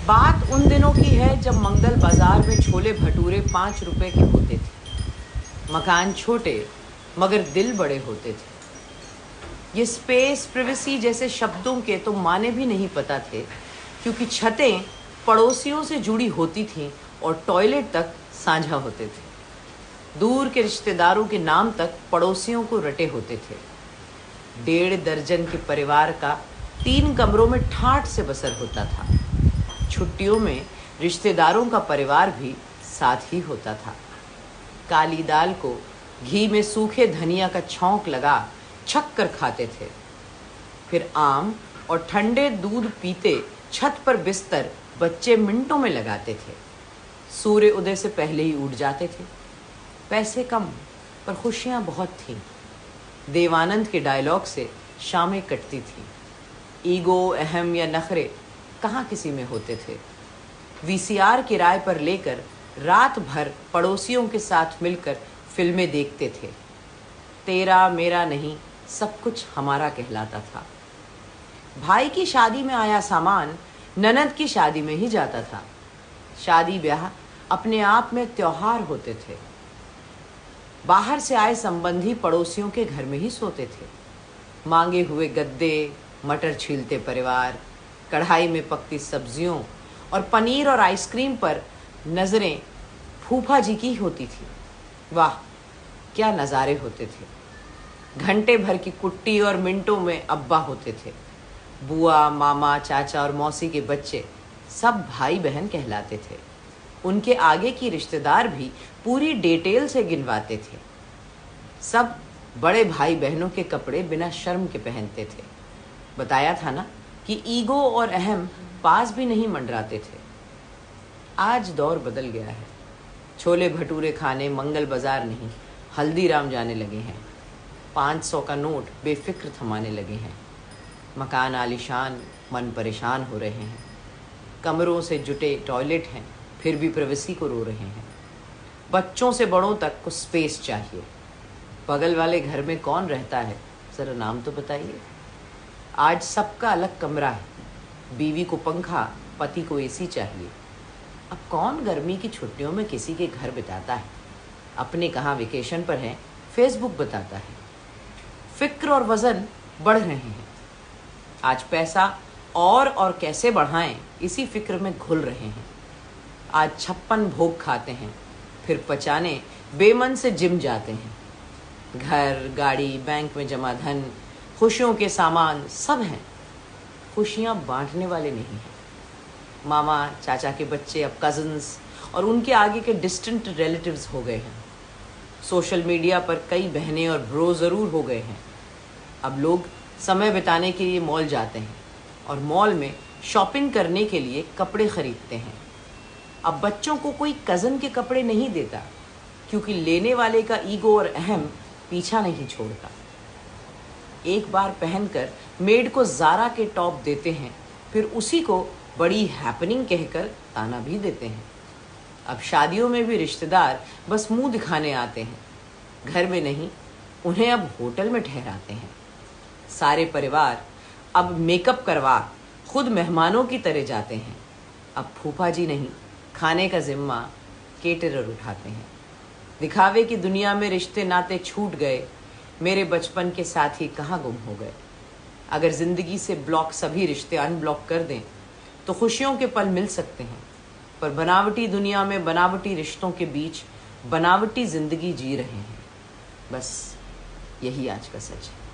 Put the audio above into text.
बात उन दिनों की है जब मंगल बाजार में छोले भटूरे 5 रुपए के होते थे। मकान छोटे मगर दिल बड़े होते थे। ये स्पेस प्रिवेसी जैसे शब्दों के तो माने भी नहीं पता थे, क्योंकि छतें पड़ोसियों से जुड़ी होती थीं और टॉयलेट तक साझा होते थे। दूर के रिश्तेदारों के नाम तक पड़ोसियों को रटे होते थे। 1.5 दर्जन के परिवार का 3 कमरों में ठाठ से बसर होता था। छुट्टियों में रिश्तेदारों का परिवार भी साथ ही होता था। काली दाल को घी में सूखे धनिया का छौंक लगा छक कर खाते थे। फिर आम और ठंडे दूध पीते छत पर बिस्तर बच्चे मिनटों में लगाते थे। सूर्य उदय से पहले ही उठ जाते थे। पैसे कम पर खुशियां बहुत थीं। देवानंद के डायलॉग से शामें कटती थी। ईगो, अहम या नखरे कहाँ किसी में होते थे। वीसीआर किराए पर लेकर रात भर पड़ोसियों के साथ मिलकर फिल्में देखते थे। तेरा मेरा नहीं, सब कुछ हमारा कहलाता था। भाई की शादी में आया सामान ननद की शादी में ही जाता था। शादी ब्याह अपने आप में त्योहार होते थे। बाहर से आए संबंधी पड़ोसियों के घर में ही सोते थे। मांगे हुए गद्दे, मटर छीलते परिवार, कढ़ाई में पकती सब्जियों और पनीर और आइसक्रीम पर नजरें फूफा जी की होती थी। वाह, क्या नज़ारे होते थे। घंटे भर की कुट्टी और मिनटों में अब्बा होते थे। बुआ, मामा, चाचा और मौसी के बच्चे सब भाई बहन कहलाते थे। उनके आगे की रिश्तेदार भी पूरी डिटेल से गिनवाते थे। सब बड़े भाई बहनों के कपड़े बिना शर्म के पहनते थे। बताया था ना कि ईगो और अहम पास भी नहीं मंडराते थे। आज दौर बदल गया है। छोले भटूरे खाने मंगल बाजार नहीं, हल्दीराम जाने लगे हैं। 500 का नोट बेफिक्र थमाने लगे हैं। मकान आलीशान, मन परेशान हो रहे हैं। कमरों से जुटे टॉयलेट हैं, फिर भी प्राइवेसी को रो रहे हैं। बच्चों से बड़ों तक को स्पेस चाहिए। बगल वाले घर में कौन रहता है, ज़रा नाम तो बताइए। आज सबका अलग कमरा है। बीवी को पंखा, पति को एसी चाहिए। अब कौन गर्मी की छुट्टियों में किसी के घर बिताता है। अपने कहाँ वेकेशन पर हैं, फेसबुक बताता है। फिक्र और वज़न बढ़ रहे हैं। आज पैसा और कैसे बढ़ाएं, इसी फिक्र में घुल रहे हैं। आज 56 भोग खाते हैं, फिर पचाने बेमन से जिम जाते हैं। घर, गाड़ी, बैंक में जमा धन, खुशियों के सामान सब हैं। खुशियाँ बांटने वाले नहीं हैं। मामा, चाचा के बच्चे अब कज़न्स और उनके आगे के डिस्टेंट रिलेटिव्स हो गए हैं। सोशल मीडिया पर कई बहनें और ब्रो ज़रूर हो गए हैं। अब लोग समय बिताने के लिए मॉल जाते हैं और मॉल में शॉपिंग करने के लिए कपड़े खरीदते हैं। अब बच्चों को कोई कज़न के कपड़े नहीं देता, क्योंकि लेने वाले का ईगो और अहम पीछा नहीं छोड़ता। एक बार पहनकर मेड को ज़ारा के टॉप देते हैं, फिर उसी को बड़ी हैपनिंग कहकर ताना भी देते हैं। अब शादियों में भी रिश्तेदार बस मुंह दिखाने आते हैं, घर में नहीं, उन्हें अब होटल में ठहराते हैं। सारे परिवार अब मेकअप करवा खुद मेहमानों की तरह जाते हैं। अब फूफा जी नहीं, खाने का जिम्मा केटरर उठाते हैं। दिखावे की दुनिया में रिश्ते नाते छूट गए। मेरे बचपन के साथी कहाँ गुम हो गए। अगर ज़िंदगी से ब्लॉक सभी रिश्ते अनब्लॉक कर दें तो खुशियों के पल मिल सकते हैं, पर बनावटी दुनिया में बनावटी रिश्तों के बीच बनावटी ज़िंदगी जी रहे हैं। बस यही आज का सच है।